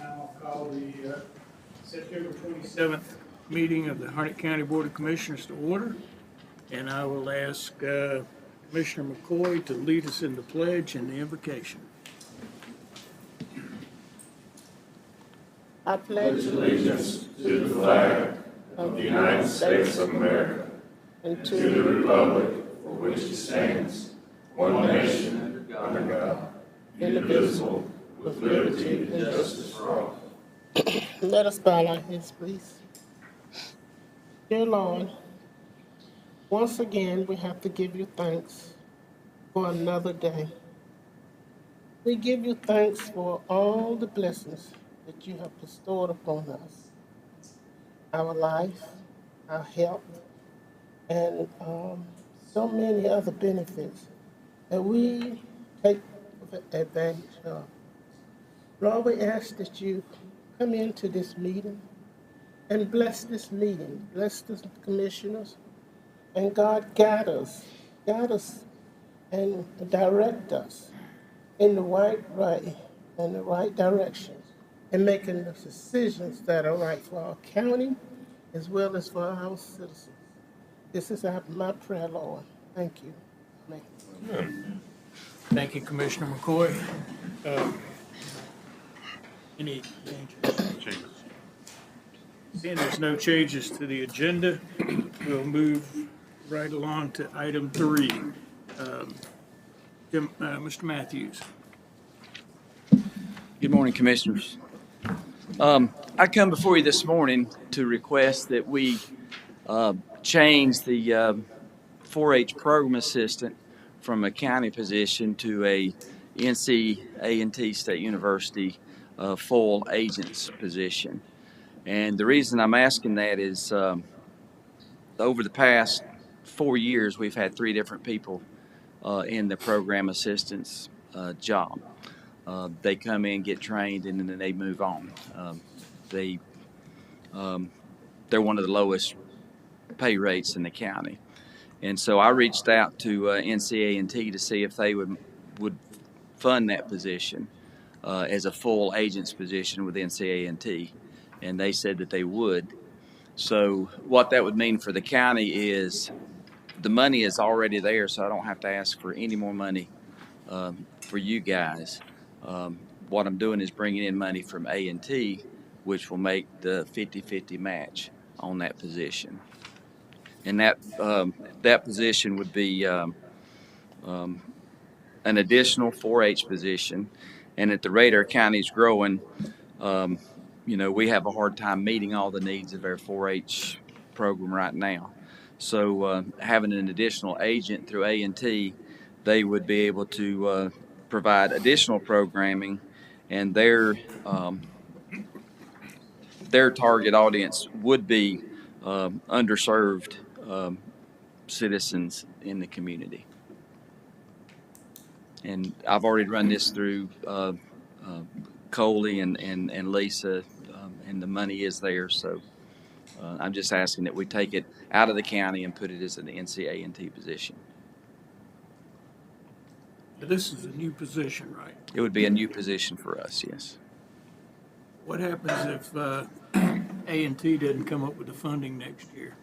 Now I'll call the September 27th meeting of the Harnett County Board of Commissioners to order. And I will ask Commissioner McCoy to lead us in the pledge and the invocation. I pledge allegiance to the flag of the United States of America and to the republic for which it stands, one nation, under God, indivisible, with liberty and justice for all. Let us bow our heads, please. Dear Lord, once again we have to give you thanks for another day. We give you thanks for all the blessings that you have bestowed upon us, our life, our health, and so many other benefits that we take advantage of. Lord, we ask that you come into this meeting and bless this meeting, bless the commissioners, and God, guide us and direct us in the right way and the right direction, and making the decisions that are right for our county as well as for our citizens. This is my prayer, Lord. Thank you. Amen. Thank you, Commissioner McCoy. Any changes? Seeing there's no changes to the agenda, we'll move right along to item 3. Mr. Mathews. Good morning, Commissioners. I come before you this morning to request that we change the 4-H program assistant from a county position to a NC-A&T State University full agent's position. And the reason I'm asking that is over the past 4 years, we've had 3 different people in the program assistant's job. They come in, get trained, and then they move on. They're one of the lowest pay rates in the county. And so I reached out to NCA&T to see if they would fund that position as a full agent's position with NCA&T, and they said that they would. So what that would mean for the county is the money is already there, so I don't have to ask for any more money for you guys. What I'm doing is bringing in money from A&T, which will make the 50-50 match on that position. And that position would be an additional 4-H position. And at the rate our county's growing, we have a hard time meeting all the needs of our 4-H program right now. So having an additional agent through A&T, they would be able to provide additional programming, and their target audience would be underserved citizens in the community. And I've already run this through Coley and Lisa, and the money is there. So I'm just asking that we take it out of the county and put it as an NCA&T position. This is a new position, right? It would be a new position for us, yes. What happens if A&T doesn't come up with the funding next year?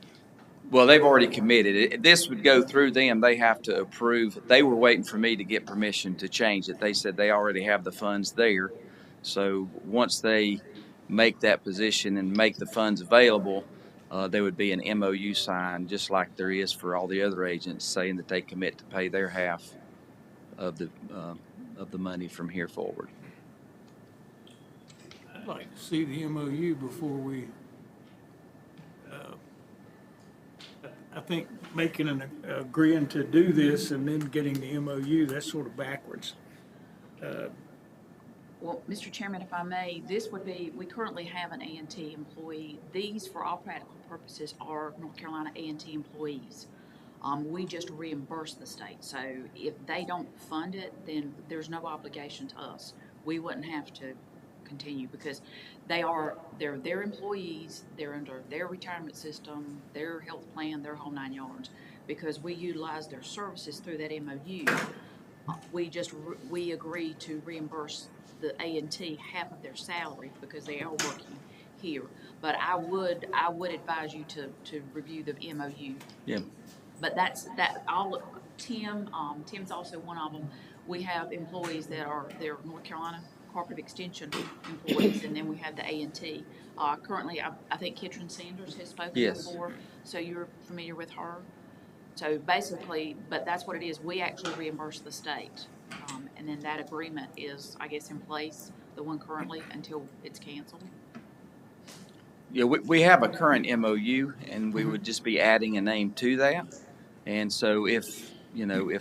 Well, they've already committed. This would go through them. They have to approve. They were waiting for me to get permission to change it. They said they already have the funds there. So once they make that position and make the funds available, there would be an MOU signed, just like there is for all the other agents, saying that they commit to pay their half of the money from here forward. I'd like to see the MOU before we. I think making agreeing to do this and then getting the MOU, that's sort of backwards. Well, Mr. Chairman, if I may, this would be, we currently have an A&T employee. These, for all practical purposes, are North Carolina A&T employees. We just reimburse the state. So if they don't fund it, then there's no obligation to us. We wouldn't have to continue because they're their employees, they're under their retirement system, their health plan, their whole 9 yards, because we utilize their services through that MOU. we agree to reimburse the A&T half of their salary because they are working here. But I would advise you to review the MOU. Yeah. But Tim's also one of them. We have employees they're North Carolina Cooperative Extension employees, and then we have the A&T. Currently, I think Kitron Sanders has spoken Yes. before, so you're familiar with her. So basically, but that's what it is. We actually reimburse the state. And then that agreement is, I guess, in place, the one currently, until it's canceled. Yeah, we have a current MOU, and we would just be adding a name to that. And so if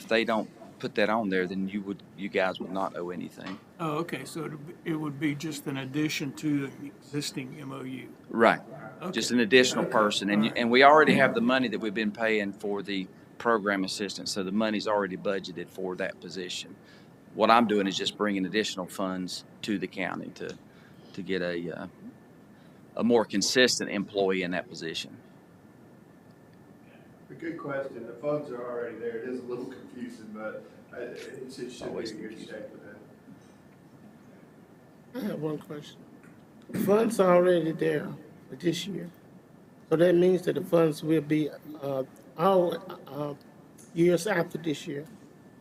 they don't put that on there, then you guys would not owe anything. Oh, okay, so it would be just an addition to the existing MOU. Right. Okay. Just an additional person. And we already have the money that we've been paying for the program assistant, so the money's already budgeted for that position. What I'm doing is just bringing additional funds to the county to get a more consistent employee in that position. A good question. The funds are already there. It is a little confusing, but it should be in good shape with that. I have one question. The funds are already there for this year. So that means that the funds will be, all years after this year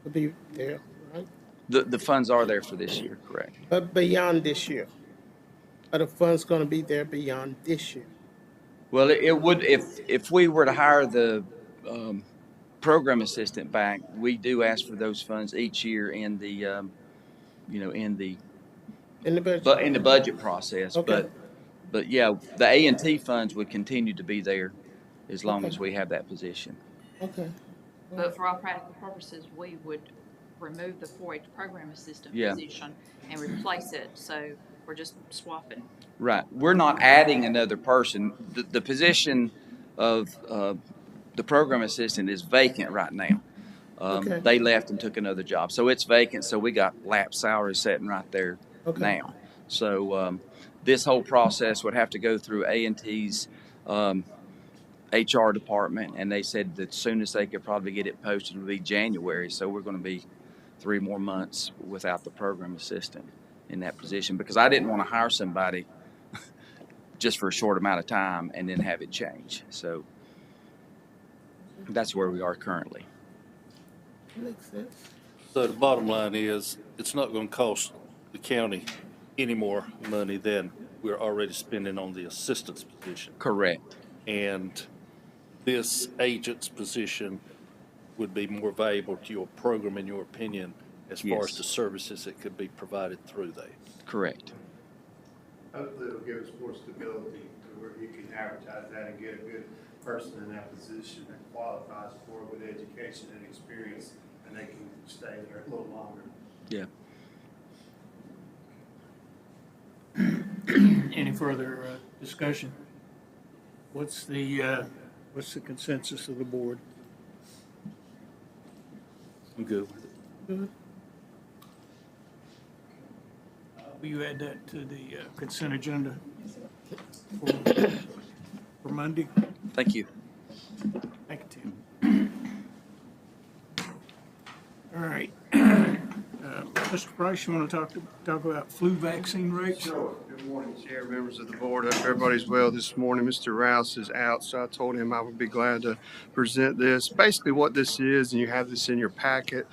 will be there, right? The funds are there for this year, correct? But beyond this year? Are the funds gonna be there beyond this year? Well, it would, if we were to hire the program assistant back, we do ask for those funds each year in the, in the budget? in the budget process. Okay. But yeah, the A&T funds would continue to be there as long Okay. as we have that position. Okay. But for all practical purposes, we would remove the 4-H program assistant Yeah. position and replace it. So we're just swapping. Right. We're not adding another person. The position of the program assistant is vacant right now. Okay. They left and took another job. So it's vacant. So we got lap salary sitting right there Okay. now. So this whole process would have to go through A&T's HR department, and they said that as soon as they could probably get it posted would be January. So we're going to be 3 more months without the program assistant in that position, because I didn't want to hire somebody just for a short amount of time and then have it change. So that's where we are currently. Makes sense. So the bottom line is, it's not going to cost the county any more money than we're already spending on the assistant's position. Correct. And this agent's position would be more valuable to your program, in your opinion, as far Yes. as the services that could be provided through that. Correct. Hopefully it'll give us more stability to where you can advertise that and get a good person in that position that qualifies for it with education and experience, and they can stay there a little longer. Yeah. Any further discussion? What's the consensus of the board? I'm good with it. Good. Will you add that to the consent agenda for Monday? Thank you. Thank you, Tim. All right. Mr. Price, you want to talk about flu vaccine rates? Sure. Good morning, Chair, members of the board. Hope everybody's well this morning. Mr. Rouse is out, so I told him I would be glad to present this. Basically what this is, and you have this in your packet,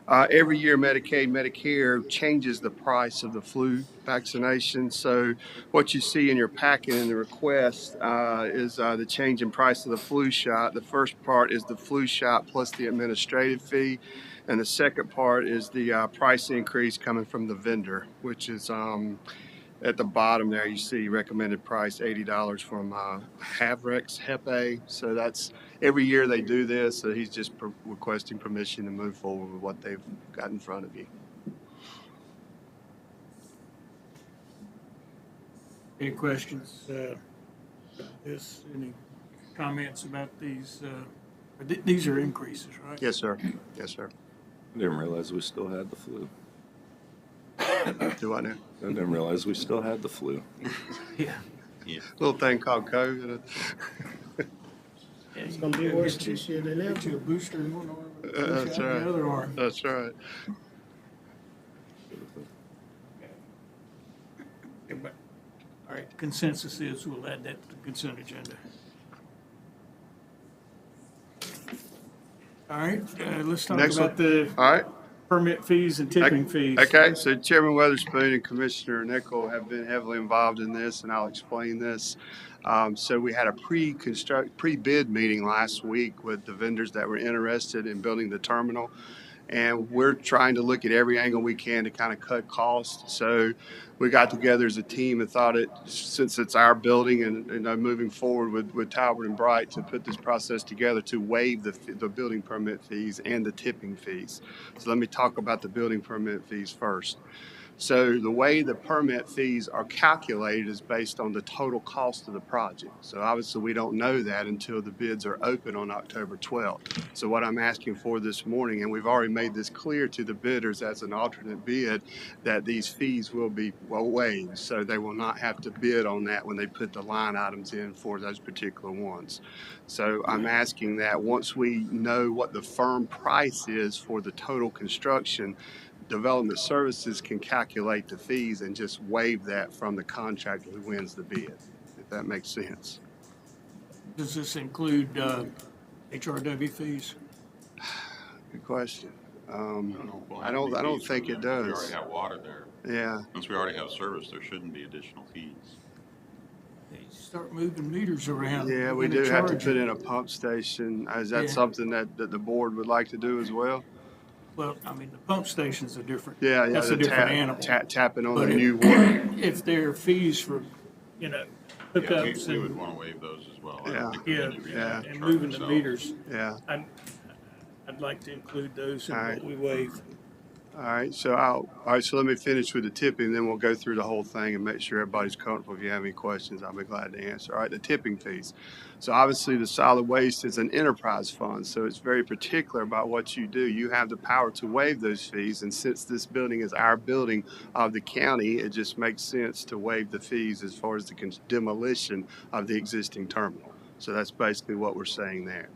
every year Medicaid, Medicare changes the price of the flu vaccination. So what you see in your packet in the request is the change in price of the flu shot. The first part is the flu shot plus the administrative fee. And the second part is the price increase coming from the vendor, which is at the bottom there. You see recommended price $80 from Havrex Hep A. So that's every year they do this. So he's just requesting permission to move forward with what they've got in front of you. Any questions? Any comments about these? These are increases, right? Yes, sir. Yes, sir. I didn't realize we still had the flu. Do I know? I didn't realize we still had the flu. Yeah. Little thing called COVID. It's gonna be worse this year than Get you ever. a booster in one arm, a That's shot in right. the other arm. That's right. All right, consensus is we'll add that to the consent agenda. All right, let's talk Next about one. the All right. permit fees and tipping fees. Okay, so Chairman Weatherspoon and Commissioner Nickel have been heavily involved in this, and I'll explain this. So we had a pre-bid meeting last week with the vendors that were interested in building the terminal. And we're trying to look at every angle we can to kind of cut costs. So we got together as a team and thought since it's our building and moving forward with Talbot and Bright to put this process together to waive the building permit fees and the tipping fees. So let me talk about the building permit fees first. So the way the permit fees are calculated is based on the total cost of the project. So obviously we don't know that until the bids are open on October 12th. So what I'm asking for this morning, and we've already made this clear to the bidders as an alternate bid, that these fees will be waived. So they will not have to bid on that when they put the line items in for those particular ones. So I'm asking that once we know what the firm price is for the total construction, Development Services can calculate the fees and just waive that from the contractor who wins the bid, if that makes sense. Does this include HRW fees? Good question. Well, I don't think it We does. already have water there. Yeah. Since we already have service, there shouldn't be additional fees. They start moving meters around. Yeah, we do have to put in a pump station. Is that something that the board would like to do as well? Well, I mean, the pump station's a different, Yeah, that's the a different animal. tapping on But the if- new water. If there are fees for, Yeah, hookups we would and, want to waive those as well. I Yeah. don't think there's any reason Yeah. to and charge moving the themselves. meters, Yeah. I'd like to include those in All what right. we waive. All right, so let me finish with the tipping, then we'll go through the whole thing and make sure everybody's comfortable. If you have any questions, I'll be glad to answer. All right, the tipping fees. So obviously the solid waste is an enterprise fund, so it's very particular about what you do. You have the power to waive those fees, and since this building is our building of the county, it just makes sense to waive the fees as far as the demolition of the existing terminal. So that's basically what we're saying there.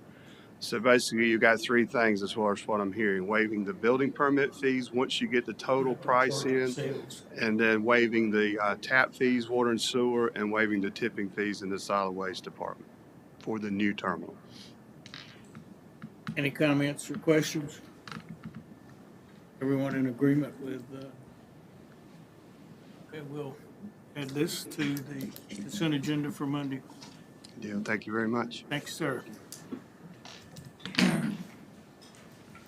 So basically, you got three things as far as what I'm hearing: waiving the building permit fees once you get the total price in, Sales. and then waiving the tap fees, water and sewer, and waiving the tipping fees in the solid waste department for the new terminal. Any comments or questions? Everyone in agreement with, okay, we'll add this to the consent agenda for Monday. Deal. Thank you very much. Thanks, sir.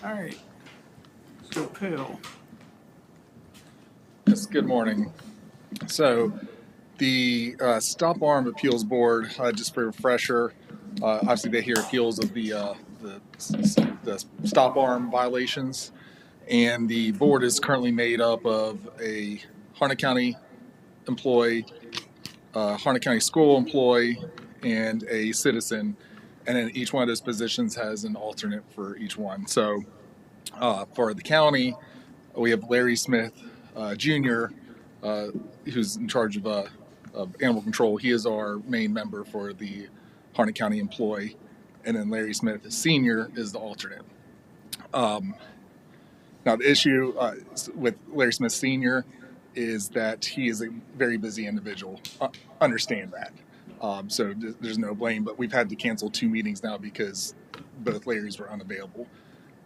All right. So, Pell. Yes, good morning. So the Stop Arm Appeals Board, just for a refresher, obviously they hear appeals of the stop arm violations, and the board is currently made up of a Harnett County employee, Harnett County school employee, and a citizen, and then each one of those positions has an alternate for each one. So for the county, we have Larry Smith Jr., who's in charge of animal control. He is our main member for the Harnett County employee, and then Larry Smith Sr. is the alternate. Now, the issue with Larry Smith Sr. is that he is a very busy individual. Understand that. So there's no blame, but we've had to cancel 2 meetings now because both Larrys were unavailable.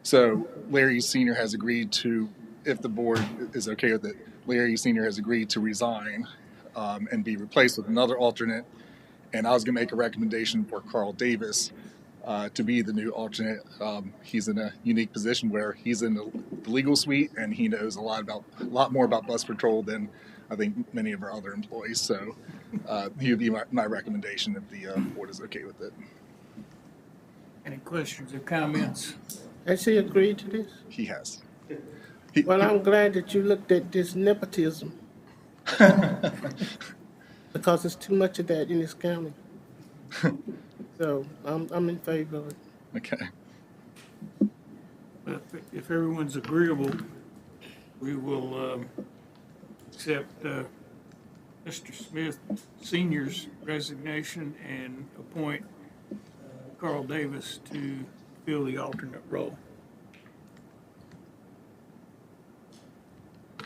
So Larry Sr. has agreed to, if the board is okay with it, Larry Sr. has agreed to resign and be replaced with another alternate. And I was going to make a recommendation for Carl Davis to be the new alternate. He's in a unique position where he's in the legal suite and he knows a lot more about bus patrol than I think many of our other employees. So he would be my recommendation if the board is okay with it. Any questions or comments? Has he agreed to this? He has. Well, I'm glad that you looked at this nepotism. Because there's too much of that in this county. So I'm in favor of it. Okay. But if everyone's agreeable, we will accept Mr. Smith Sr.'s resignation and appoint Carl Davis to fill the alternate role.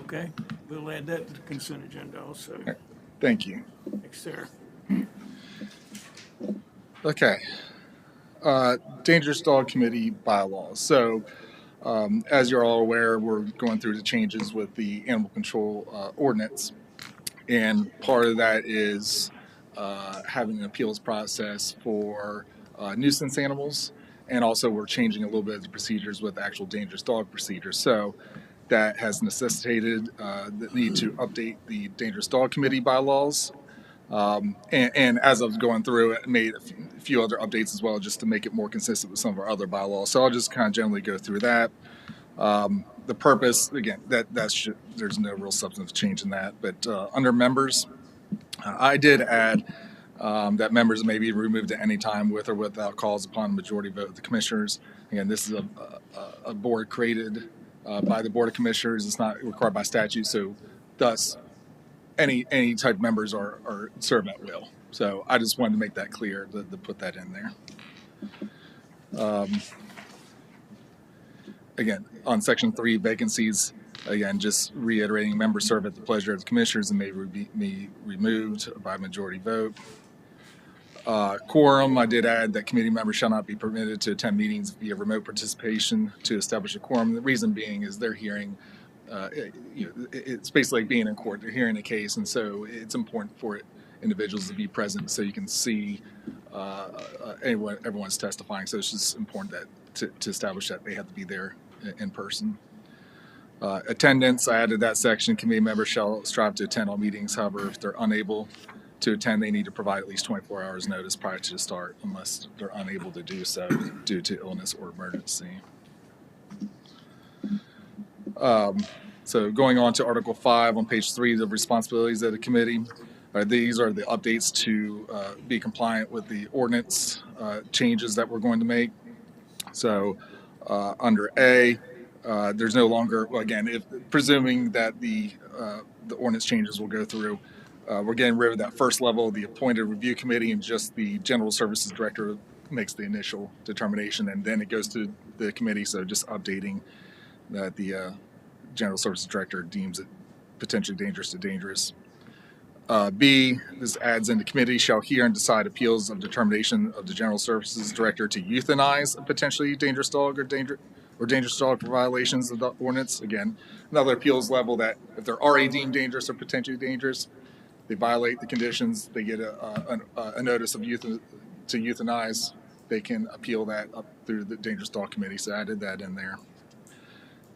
Okay, we'll add that to the consent agenda also. Thank you. Thanks, sir. Okay. Dangerous Dog Committee bylaws. So, as you're all aware, we're going through the changes with the animal control ordinance. And part of that is having an appeals process for nuisance animals. And also, we're changing a little bit of the procedures with actual dangerous dog procedures. So, that has necessitated the need to update the Dangerous Dog Committee bylaws. And as I was going through it, I made a few other updates as well, just to make it more consistent with some of our other bylaws. So I'll just kind of generally go through that. The purpose, again, there's no real substantive change in that. But under members, I did add that members may be removed at any time with or without cause upon majority vote of the commissioners. Again, this is a board created by the Board of Commissioners. It's not required by statute, so thus any type of members are served at will. So I just wanted to make that clear to put that in there. Again, on section 3, vacancies, again, just reiterating, members serve at the pleasure of the commissioners and may be removed by majority vote. Quorum, I did add that committee members shall not be permitted to attend meetings via remote participation to establish a quorum. The reason being is they're hearing, it's basically like being in court. They're hearing a case, and so it's important for individuals to be present so you can see everyone's testifying. So it's just important that to establish that they have to be there in person. Attendance, I added that section. Committee members shall strive to attend all meetings. However, if they're unable to attend, they need to provide at least 24 hours notice prior to the start, unless they're unable to do so due to illness or emergency. So going on to Article 5 on page 3, the responsibilities of the committee. These are the updates to be compliant with the ordinance changes that we're going to make. So under A, there's no longer, well, again, presuming that the ordinance changes will go through, we're getting rid of that first level, the appointed review committee, and just the general services director makes the initial determination, and then it goes to the committee. So just updating that the general services director deems it potentially dangerous to dangerous. B, this adds in the committee shall hear and decide appeals of determination of the general services director to euthanize a potentially dangerous dog or dangerous dog for violations of the ordinance. Again, another appeals level that if they're already deemed dangerous or potentially dangerous, they violate the conditions, they get a notice of to euthanize, they can appeal that up through the Dangerous Dog Committee. So I added that in there.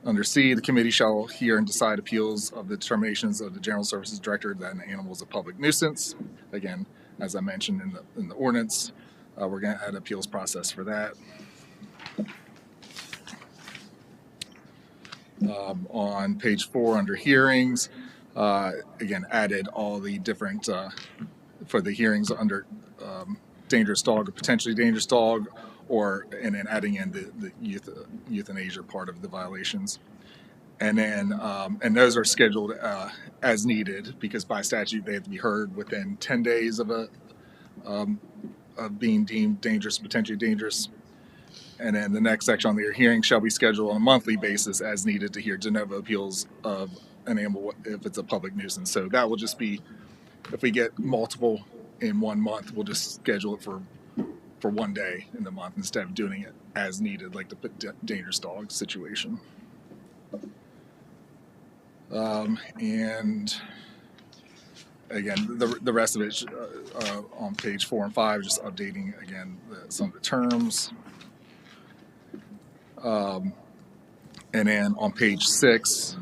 Under C, the committee shall hear and decide appeals of the determinations of the General Services Director that an animal is a public nuisance. Again, as I mentioned in the ordinance, we're going to add an appeals process for that. On page 4 under hearings, again, added all the different, for the hearings under dangerous dog or potentially dangerous dog, and then adding in the euthanasia part of the violations. And then, and those are scheduled as needed, because by statute they have to be heard within 10 days of being deemed dangerous, potentially dangerous. And then the next section on the hearing shall be scheduled on a monthly basis as needed to hear de novo appeals of an animal if it's a public nuisance. So that will just be, if we get multiple in 1 month, we'll just schedule it for 1 day in the month instead of doing it as needed, like the dangerous dog situation. And again, the rest of it on page 4 and 5, just updating again some of the terms. And then on page 6,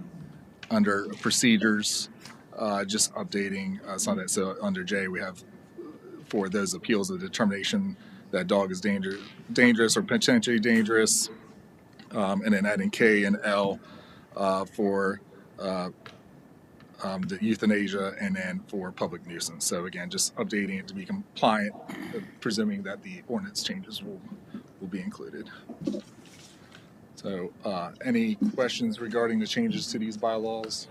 under procedures, just updating some of that. So under J, we have for those appeals of determination that dog is dangerous or potentially dangerous, and then adding K and L for the euthanasia, and then for public nuisance. So again, just updating it to be compliant, presuming that the ordinance changes will be included. So any questions regarding the changes to these bylaws?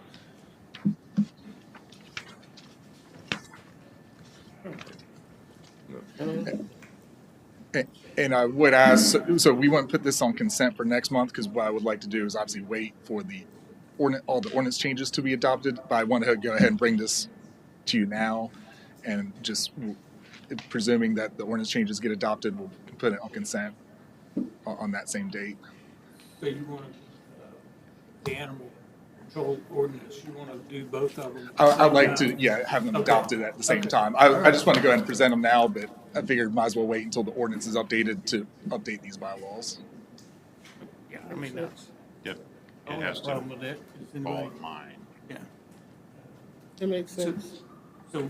And I would ask, so we wouldn't put this on consent for next month, because what I would like to do is obviously wait for all the ordinance changes to be adopted, but I want to go ahead and bring this to you now, and just presuming that the ordinance changes get adopted, we'll put it on consent on that same date. So you want the animal control ordinance, you want to do both of them? I'd like to, have them Okay. adopted at the same Okay. time. I just want to go ahead and present them now, but I figured might as well wait until the ordinance is updated to update these bylaws. Yeah, I mean, that's, Yep. I It don't have has a to problem with that. Does fall anybody- in line. Yeah. It makes sense. So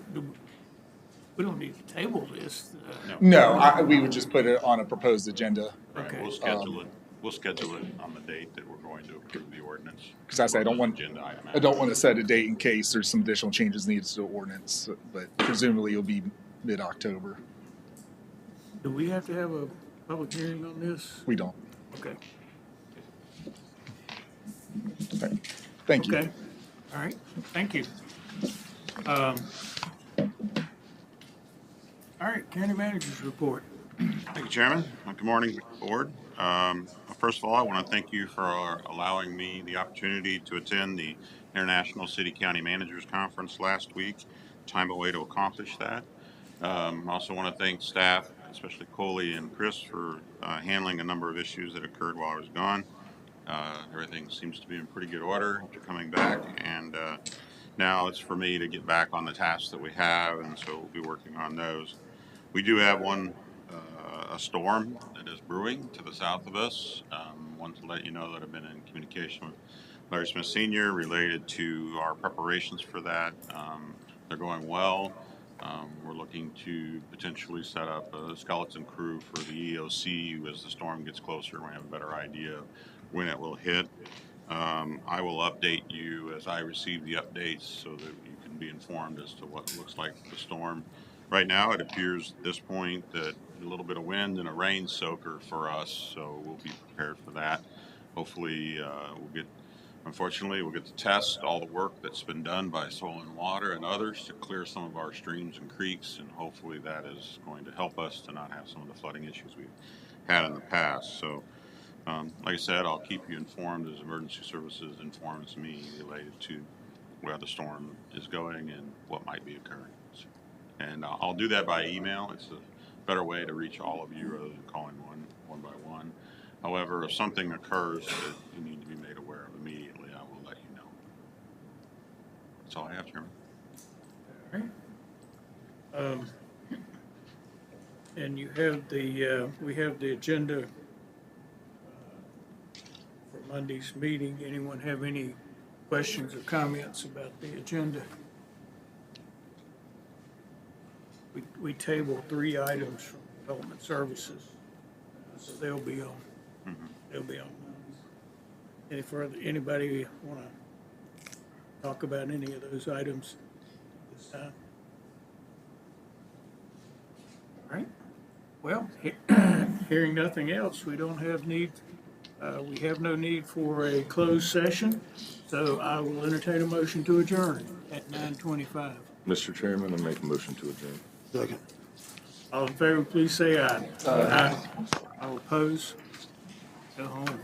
we don't need to table this. No, we would just put it on a proposed agenda. Right, Okay. we'll schedule it. We'll schedule it on the date that we're going to approve the ordinance. Because I say I don't want, Agenda item. I don't want to set a date in case there's some additional changes needed to the ordinance, but presumably it'll be mid-October. Do we have to have a public hearing on this? We don't. Okay. Okay. Thank you. Okay. All right, thank you. All right, county manager's report. Thank you, Chairman. Good morning, Board. First of all, I want to thank you for allowing me the opportunity to attend the International City County Managers Conference last week. Time away to accomplish that. I also want to thank staff, especially Coley and Chris, for handling a number of issues that occurred while I was gone. Everything seems to be in pretty good order after coming back, and now it's for me to get back on the tasks that we have, and so we'll be working on those. We do have a storm that is brewing to the south of us. Want to let you know that I've been in communication with Larry Smith Sr. related to our preparations for that. They're going well. We're looking to potentially set up a skeleton crew for the EOC as the storm gets closer and we have a better idea of when it will hit. I will update you as I receive the updates so that you can be informed as to what looks like the storm. Right now, it appears at this point that a little bit of wind and a rain soaker for us, so we'll be prepared for that. Hopefully, unfortunately, we'll get to test all the work that's been done by Soil and Water and others to clear some of our streams and creeks, and hopefully that is going to help us to not have some of the flooding issues we've had in the past. So, like I said, I'll keep you informed as emergency services informs me related to where the storm is going and what might be occurring. So, and I'll do that by email. It's a better way to reach all of you rather than calling one by one. However, if something occurs that you need to be made aware of immediately, I will let you know. That's all I have, Chairman. All right. And you have we have the agenda for Monday's meeting. Anyone have any questions or comments about the agenda? We tabled 3 items from Development Services, so they'll be on. They'll be on. Any further? Anybody want to talk about any of those items this time? All right. Well, hearing nothing else, we don't have need. We have no need for a closed session, so I will entertain a motion to adjourn at 9:25. Mr. Chairman, I make a motion to adjourn. Second. All in favor, please say aye. Aye. All opposed? Go home.